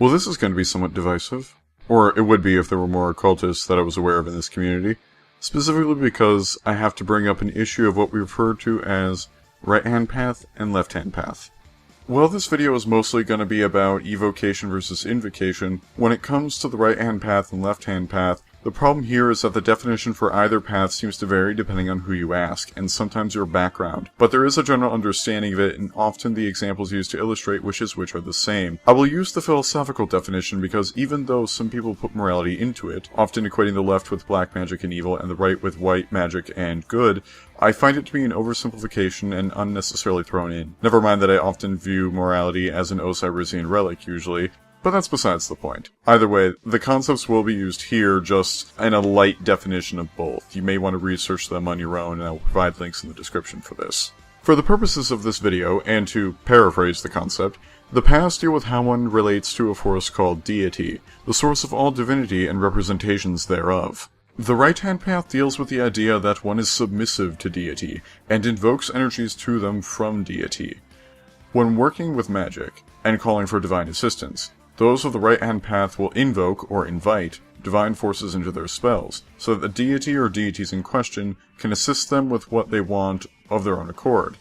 Well, this is going to be somewhat divisive. Or it would be if there were more occultists that I was aware of in this community. Specifically because I have to bring up an issue of what we refer to as right-hand path and left-hand path. Well, this video is mostly going to be about evocation versus invocation. When it comes to the right-hand path and left-hand path, the problem here is that the definition for either path seems to vary depending on who you ask, and sometimes your background. But there is a general understanding of it, and often the examples used to illustrate which is which are the same. I will use the philosophical definition because even though some people put morality into it, often equating the left with black magic and evil and the right with white magic and good, I find it to be an oversimplification and unnecessarily thrown in. Never mind that I often view morality as an Osirisian relic usually, but that's besides the point. Either way, the concepts will be used here just in a light definition of both. You may want to research them on your own, and I will provide links in the description for this. For the purposes of this video, and to paraphrase the concept, the paths deal with how one relates to a force called deity, the source of all divinity and representations thereof. The right-hand path deals with the idea that one is submissive to deity, and invokes energies to them from deity. When working with magic, and calling for divine assistance, those of the right-hand path will invoke, or invite, divine forces into their spells, so that the deity or deities in question can assist them with what they want of their own accord.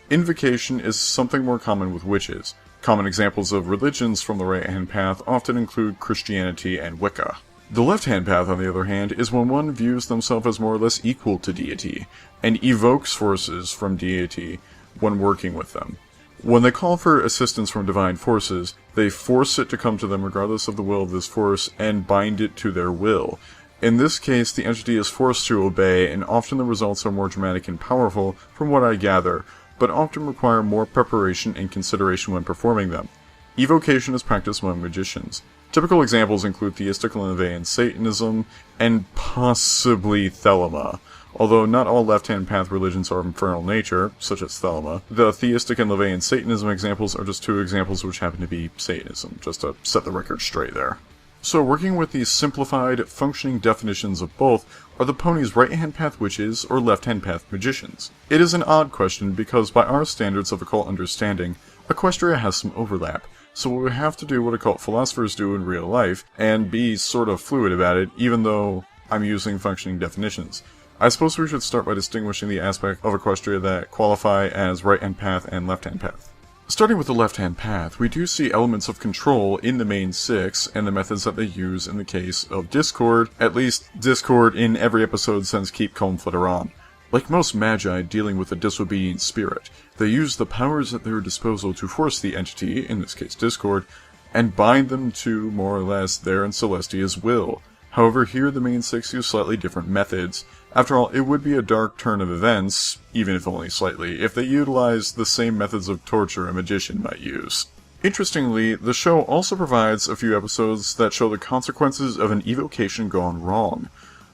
Invocation is something more common with witches. Common examples of religions from the right-hand path often include Christianity and Wicca. The left-hand path, on the other hand, is when one views themselves as more or less equal to deity, and evokes forces from deity when working with them. When they call for assistance from divine forces, they force it to come to them regardless of the will of this force, and bind it to their will. In this case, the entity is forced to obey, and often the results are more dramatic and powerful, from what I gather, but often require more preparation and consideration when performing them. Evocation is practiced among magicians. Typical examples include theistic and Satanism, and possibly Thelema. Although not all left-hand path religions are of infernal nature, such as Thelema, the theistic and Levian Satanism examples are just two examples which happen to be Satanism, just to set the record straight there. So working with these simplified, functioning definitions of both, are the ponies right-hand path witches or left-hand path magicians? It is an odd question because by our standards of occult understanding, Equestria has some overlap, so we have to do what occult philosophers do in real life, and be sort of fluid about it, even though I'm using functioning definitions. I suppose we should start by distinguishing the aspect of Equestria that qualify as right-hand path and left-hand path. Starting with the left-hand path, we do see elements of control in the main six, and the methods that they use in the case of Discord, at least Discord in every episode since Keep Calm Flutter On. Like most magi dealing with a disobedient spirit, they use the powers at their disposal to force the entity, in this case Discord, and bind them to, more or less, their and Celestia's will. However, here the main six use slightly different methods. After all, it would be a dark turn of events, even if only slightly, if they utilized the same methods of torture a magician might use. Interestingly, the show also provides a few episodes that show the consequences of an evocation gone wrong.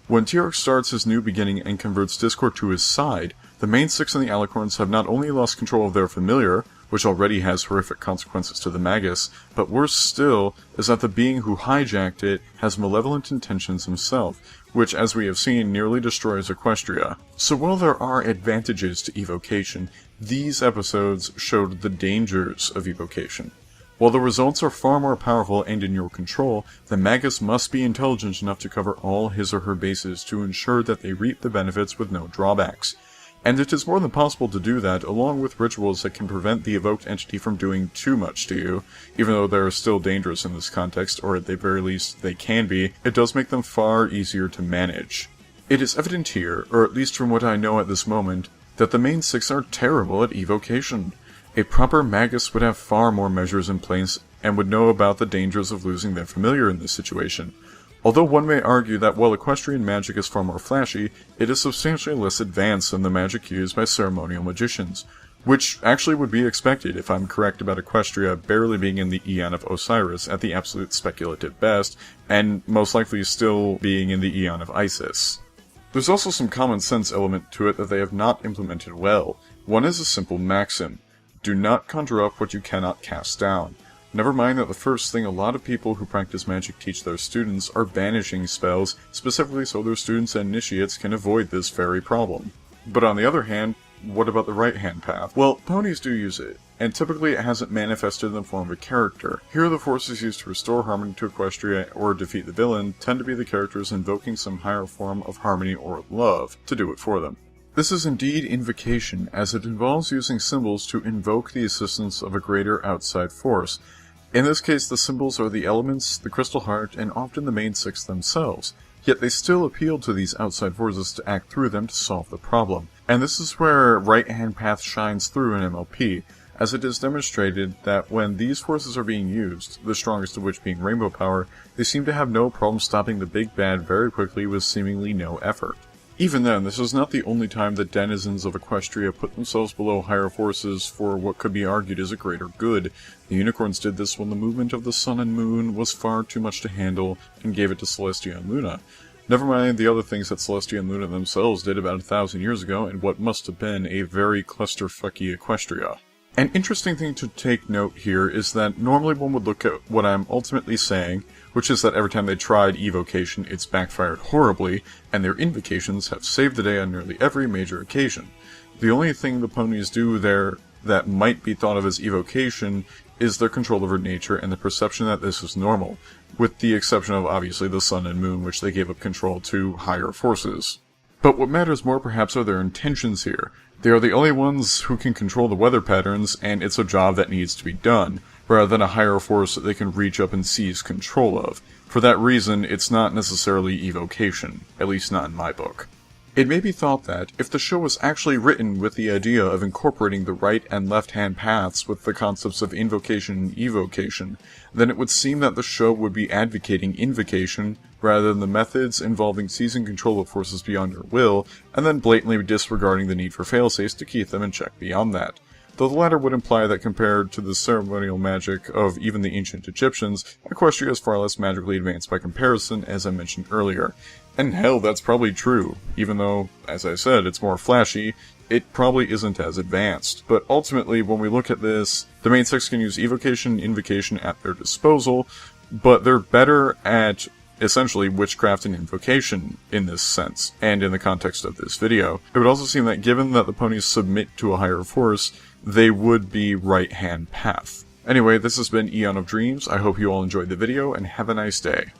When Tyrok starts his new beginning and converts Discord to his side, the main six and the Alicorns have not only lost control of their familiar, which already has horrific consequences to the Magus, but worse still is that the being who hijacked it has malevolent intentions himself, which, as we have seen, nearly destroys Equestria. So while there are advantages to evocation, these episodes showed the dangers of evocation. While the results are far more powerful and in your control, the Magus must be intelligent enough to cover all his or her bases to ensure that they reap the benefits with no drawbacks. And it is more than possible to do that, along with rituals that can prevent the evoked entity from doing too much to you. Even though they are still dangerous in this context, or at the very least they can be, it does make them far easier to manage. It is evident here, or at least from what I know at this moment, that the main six are terrible at evocation. A proper Magus would have far more measures in place, and would know about the dangers of losing their familiar in this situation. Although one may argue that while Equestrian Magic is far more flashy, it is substantially less advanced than the magic used by Ceremonial Magicians, which actually would be expected if I'm correct about Equestria barely being in the Aeon of Osiris at the absolute speculative best, and most likely still being in the Aeon of Isis. There's also some common sense element to it that they have not implemented well. One is a simple maxim: do not conjure up what you cannot cast down. Never mind that the first thing a lot of people who practice magic teach their students are banishing spells, specifically so their students and initiates can avoid this very problem. But on the other hand, what about the right-hand path? Well, ponies do use it, and typically it hasn't manifested in the form of a character. Here the forces used to restore harmony to Equestria or defeat the villain tend to be the characters invoking some higher form of harmony or love to do it for them. This is indeed Invocation, as it involves using symbols to invoke the assistance of a greater outside force. In this case, the symbols are the elements, the crystal heart, and often the main six themselves. Yet they still appeal to these outside forces to act through them to solve the problem. And this is where right-hand path shines through in MLP, as it is demonstrated that when these forces are being used, the strongest of which being rainbow power, they seem to have no problem stopping the big bad very quickly with seemingly no effort. Even then, this is not the only time that denizens of Equestria put themselves below higher forces for what could be argued as a greater good. The unicorns did this when the movement of the sun and moon was far too much to handle and gave it to Celestia and Luna. Never mind the other things that Celestia and Luna themselves did about 1,000 years ago in what must have been a very clusterfucky Equestria. An interesting thing to take note here is that normally one would look at what I'm ultimately saying, which is that every time they tried Evocation, it's backfired horribly, and their invocations have saved the day on nearly every major occasion. The only thing the ponies do there that might be thought of as Evocation is their control over nature and the perception that this is normal, with the exception of obviously the sun and moon, which they gave up control to higher forces. But what matters more perhaps are their intentions here. They are the only ones who can control the weather patterns, and it's a job that needs to be done, rather than a higher force that they can reach up and seize control of. For that reason, it's not necessarily Evocation, at least not in my book. It may be thought that, if the show was actually written with the idea of incorporating the right and left-hand paths with the concepts of Invocation and Evocation, then it would seem that the show would be advocating Invocation, rather than the methods involving seizing control of forces beyond your will, and then blatantly disregarding the need for failsafes to keep them in check beyond that. Though the latter would imply that compared to the ceremonial magic of even the ancient Egyptians, Equestria is far less magically advanced by comparison, as I mentioned earlier. And hell, that's probably true, even though, as I said, it's more flashy, it probably isn't as advanced. But ultimately, when we look at this, the main six can use Evocation and Invocation at their disposal, but they're better at essentially witchcraft and invocation in this sense, and in the context of this video. It would also seem that given that the ponies submit to a higher force, they would be right-hand path. Anyway, this has been Eon of Dreams. I hope you all enjoyed the video, and have a nice day.